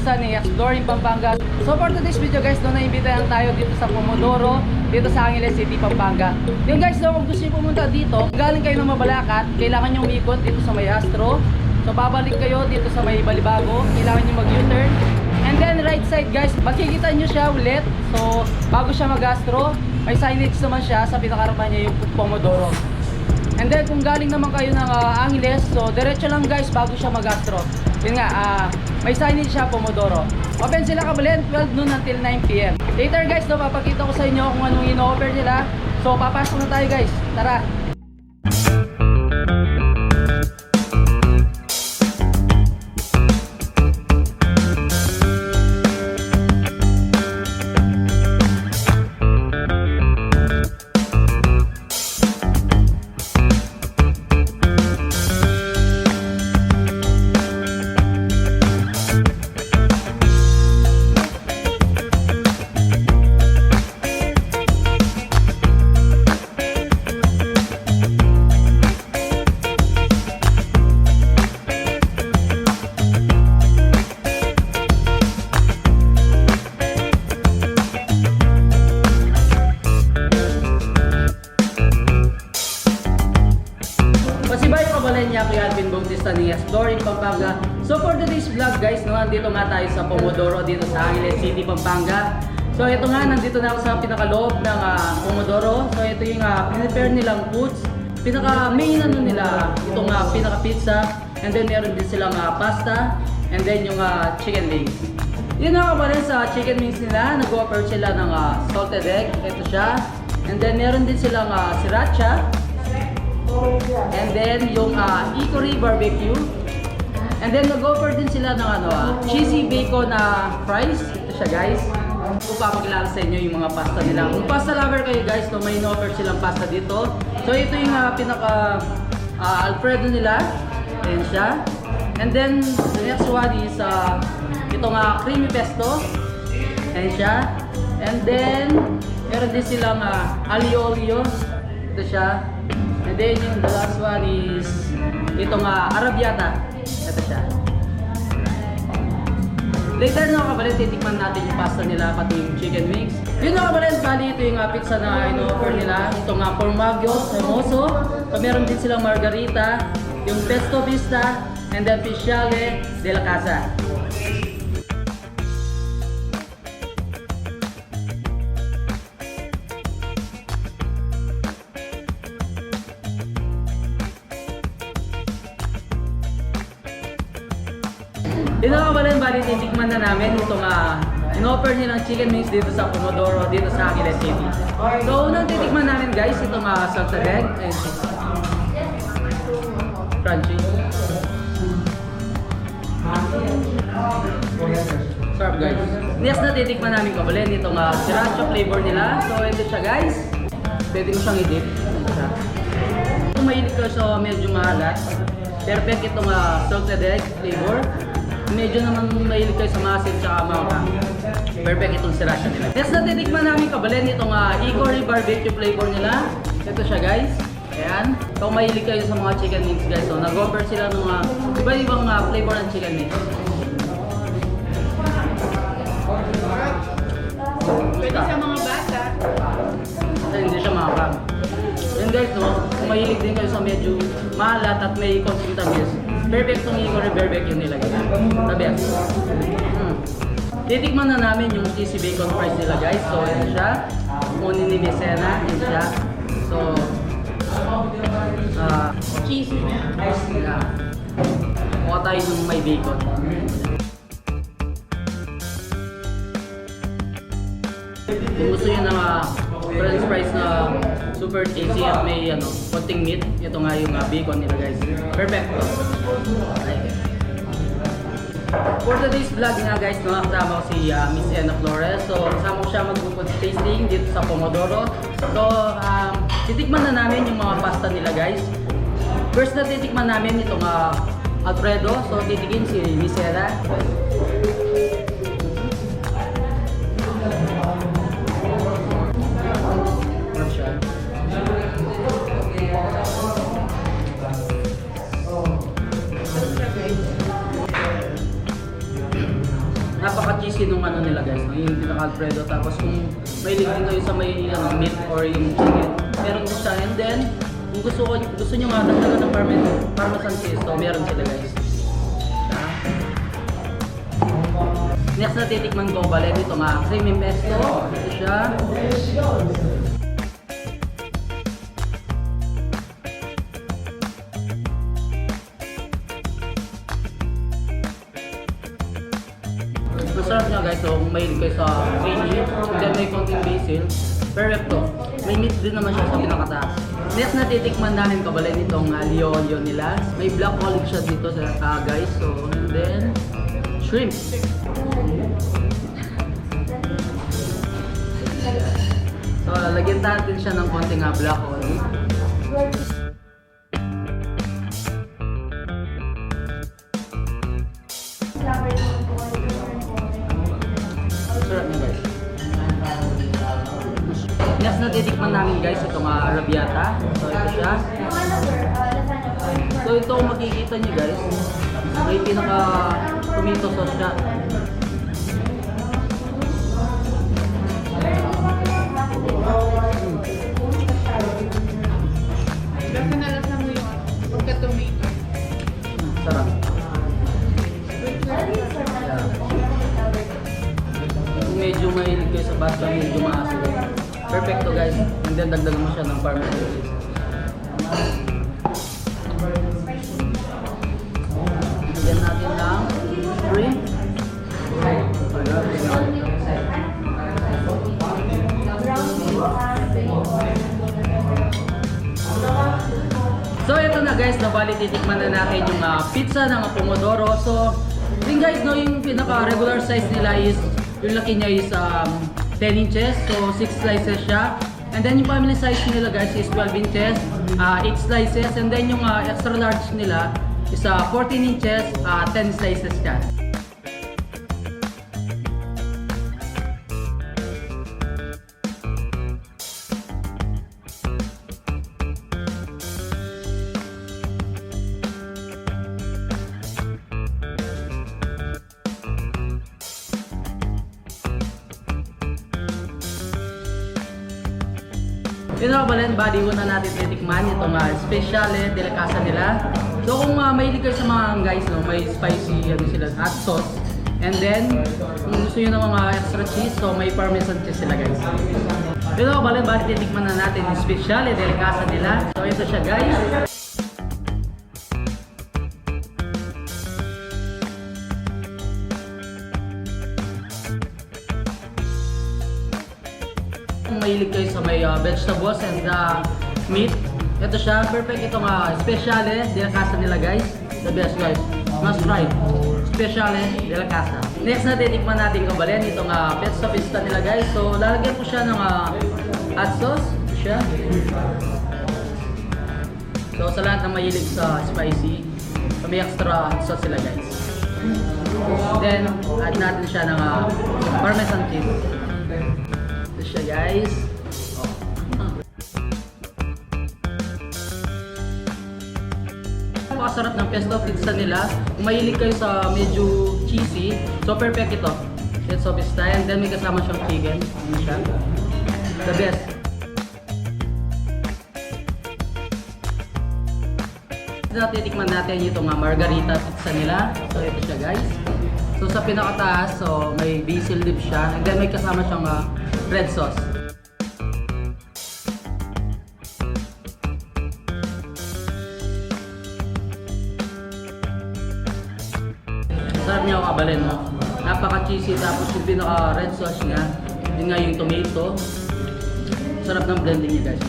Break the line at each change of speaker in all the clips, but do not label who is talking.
Bautista ni Exploring Pampanga. So for today's video guys, naimbitahan tayo dito sa Pomodoro, dito sa Angeles City, Pampanga. Yung guys, kung gusto nyo pumunta dito, galing kayo ng Mabalacat, kailangan nyo umikot dito sa may Astro. So babalik kayo dito sa may Balibago, kailangan nyo mag U-turn. And then right side guys, makikita nyo siya ulit. So bago siya mag-Astro, may signage naman siya, sa pinakarapan niya yung Pomodoro. And then kung galing naman kayo ng Angeles, so diretso lang guys bago siya mag-Astro. Yun nga, may signage siya, Pomodoro. Open sila Cabalen, 12 noon until 9 PM. Later guys, papakita ko sa inyo kung anong ino-offer nila. So papasok na tayo guys, tara! Exploring Pampanga. So for today's vlog guys, nandito nga tayo sa Pomodoro dito sa Angeles City, Pampanga. So ito nga, nandito na ako sa pinakaloob ng Pomodoro. So ito yung prepare nilang foods. Pinaka main ano nila, itong pinaka pizza. And then meron din silang pasta. And then yung chicken wings. Yun nga pala sa chicken wings nila, nag-offer sila ng salted egg. Ito siya. And then meron din silang sriracha. And then yung Hickory barbecue. And then nag-offer din sila ng cheesy bacon fries. Ito siya guys. Kung papakilala sa inyo yung mga pasta nila. Kung pasta lover kayo guys, no, may in-offer silang pasta dito. So ito yung pinaka Alfredo nila. Ayan siya. And then the next one is itong creamy pesto. Ayan siya. And then meron din silang alio-olio. Ito siya. And then yung the last one is itong arrabbiata. Ito siya. Later na Cabalen, titikman natin yung pasta nila pati yung chicken wings. Yun na Cabalen, bali ito yung pizza na in-offer nila. Itong Formaggio, Cremoso. So meron din silang Margherita, yung Pesto Vista, and then Specialle de la Casa. Dito Cabalen, bali titikman na namin itong in-offer nilang chicken wings dito sa Pomodoro, dito sa Angeles City. So unang titikman namin guys, itong salted egg and crunchy. Sarap guys. Next na titikman namin Cabalen, itong sriracha flavor nila. So ito siya guys. Pwede ko siyang i-dip. Kung mahilig ka sa medyo maalat, perfect itong salted egg flavor. Medyo naman mahilig kayo sa masin tsaka mga perfect itong sriracha nila. Next na titikman namin Cabalen itong Hickory barbecue flavor nila. Ito siya guys. Ayan. Kung mahilig kayo sa mga chicken wings guys, so nag-offer sila ng iba-ibang flavor ng chicken wings.
Pwede sa mga bata.
Hindi siya makakam. Then guys, kung mahilig din kayo sa medyo maalat at may konting tamis, perfect itong Hickory barbecue nila guys. The best. Titikman na namin yung cheesy bacon fries nila guys. So ito siya. Kunin ni Mesena. Ito siya. So
Cheesy.
Kuha tayo ng may bacon. Kung gusto nyo ng french fries na super cheesy at may konting meat, ito nga yung bacon nila guys. Perfect. For today's vlog nga guys, kasama ko si Miss Ena Flores. So kasama ko siya mag-food tasting dito sa Pomodoro. So titikman na namin yung mga pasta nila guys. First na titikman namin itong Alfredo. So titikin si Miss Ena. Alfredo. Tapos kung may din kayo sa may meat or yung chicken, meron din siya. And then, kung gusto nyo nga dagdagan ng parmesan cheese, so meron sila guys. Next na titikman ko pala dito nga, creamy pesto. Ito siya. Masarap niya guys, so kung mahilig kayo sa creamy, and then may konting basil, perfecto. May meat din naman siya sa pinakataas. Next na titikman namin kabalay nitong liyo nila. May black olive siya dito sa guys, so and then shrimp. So lagyan natin siya ng konting black olive. Sarap niya guys. Next na titikman namin guys, itong arrabbiata. So ito siya. So ito kung makikita niyo guys, may pinaka tomato sauce siya.
Lasa na lasa mo yung pagka-tomato.
Sarap. Kung medyo mahilig kayo sa basta, medyo maasin. Perfecto guys. And then dagdagan mo siya ng parmesan cheese. Lagyan natin ng shrimp. So ito na guys, nabali titikman na natin yung pizza ng Pomodoro. So yun guys, no, yung pinaka regular size nila is, yung laki niya is 10 inches, so 6 slices siya. And then yung family size nila guys is 12 inches, 8 slices. And then yung extra large nila is 14 inches, 10 slices siya. Yun na Cabalen, bali una natin titikman itong Specialle de la casa nila. So kung mahilig kayo sa mga guys, no, may spicy sila, hot sauce. And then, kung gusto nyo ng mga extra cheese, so may parmesan cheese sila guys. Yun na Cabalen, bali titikman na natin yung Specialle de la casa nila. So ito siya guys. Kung mahilig kayo sa may vegetables and meat, ito siya, perfect itong Specialle de la casa nila guys. The best guys, must try Specialle de la casa. Next na titikman natin Cabalen itong Pesto pista nila guys. So lalagyan ko siya ng hot sauce. Ito siya. So sa lahat ng mahilig sa spicy, may extra hot sauce sila guys. Then add natin siya ng parmesan cheese. Ito siya guys. Napakasarap ng pesto pizza nila. Kung mahilig kayo sa medyo cheesy, so perfect ito. Pesto pizza, and then may kasama siyang chicken. Ano siya? The best. Titikman natin itong Margherita pizza nila. So ito siya guys. So sa pinakataas, so may basil leaf siya, and then may kasama siyang red sauce. Sarap niya ako Cabalen, no? Napaka-cheesy, tapos yung pinaka-red sauce niya, yun nga yung tomato. Sarap ng blending niya guys.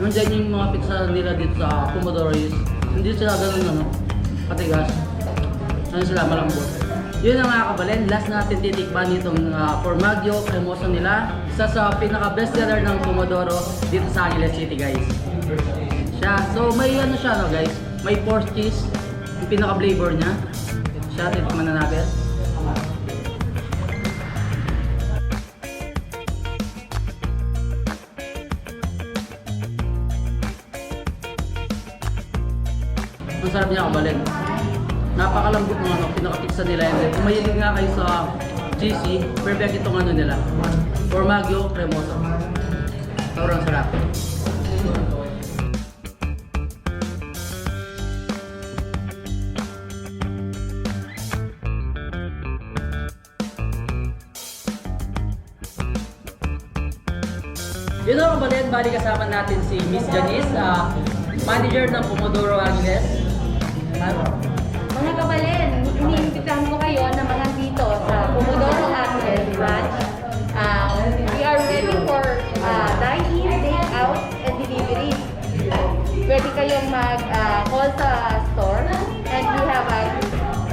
Nandiyan yung mga pizza nila dito sa Pomodoro is, hindi sila ganun katigas. Ano sila, malambot. Yun ang mga Cabalen, last natin titikman itong Formaggio, Cremoso nila. Isa sa pinaka-best seller ng Pomodoro dito sa Angeles City guys. Siya. So may ano siya no guys, may pork cheese, yung pinaka-flavor niya. Ito siya, titikman na natin. Ang sarap niya Cabalen. Napakalambot ng ano, pinaka-pizza nila. And then, kung mahilig nga kayo sa GC, perfect itong ano nila. Formaggio, Cremoso. Sobrang sarap. Yun o, Cabalen, bali kasama natin si Miss Janice, manager ng Pomodoro Angeles.
Mga Cabalen, iniimbitahan ko kayo na mga dito sa Pomodoro Angeles branch. We are ready for dine-in, take-out, and delivery. Pwede kayong mag-call sa store, and we have a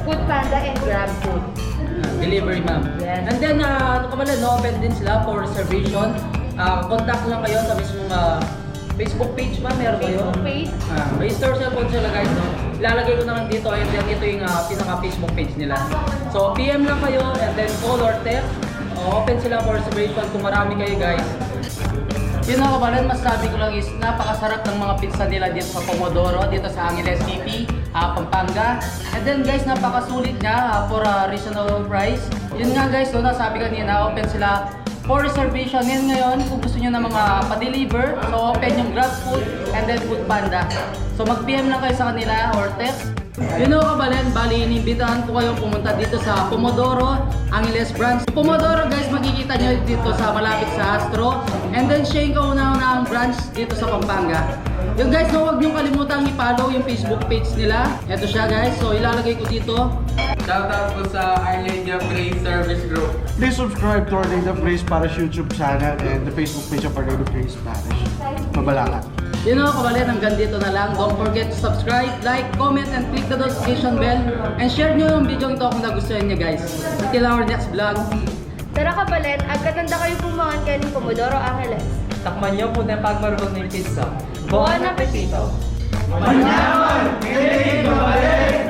Food Panda and Grab Food.
Delivery, ma'am.
Yes.
And then, Cabalen, no, open din sila for reservation. Contact lang kayo sa mismong Facebook page, ma'am. Meron kayo?
Facebook page.
May store cellphone sila, guys, no? Ilalagay ko na lang dito, and then ito yung pinaka-Facebook page nila. So, PM lang kayo, and then call or text. Open sila for reservation kung marami kayo, guys. Yun nga, Cabalen, masasabi ko lang is napakasarap ng mga pizza nila dito sa Pomodoro, dito sa Angeles City, Pampanga. And then, guys, napakasulit niya for a reasonable price. Yun nga, guys, no, nasabi kanina, open sila for reservation. Yan ngayon, kung gusto nyo ng mga pa-deliver, so open yung Grab Food and then Food Panda. So mag-PM lang kayo sa kanila or text. Yun know, Cabalen, bali inimbitahan ko kayong pumunta dito sa Pomodoro Angeles branch. Pomodoro, guys, makikita nyo dito sa malapit sa Astro. And then siya yung kauna-unahang branch dito sa Pampanga. Yung guys, no, huwag nyo kalimutang i-follow yung Facebook page nila. Ito siya, guys, so ilalagay ko dito.
Shoutout po sa Our Lady of Grace Service Group.
Please subscribe to Our Lady of Grace Parish YouTube channel and the Facebook page of Our Lady of Grace Parish. Mabalakat.
Yun know, Cabalen, hanggang dito na lang. Don't forget to subscribe, like, comment, and click the notification bell. And share nyo yung video ito kung nagustuhan nyo, guys. Until our next vlog.
Tara Cabalen, agkatanda kayo pumawan kayo ng Pomodoro Angeles.
Takman niyo po na pagmarunong ng pizza.
Buon appetito!
Manyaman! Kilig! Mabalik!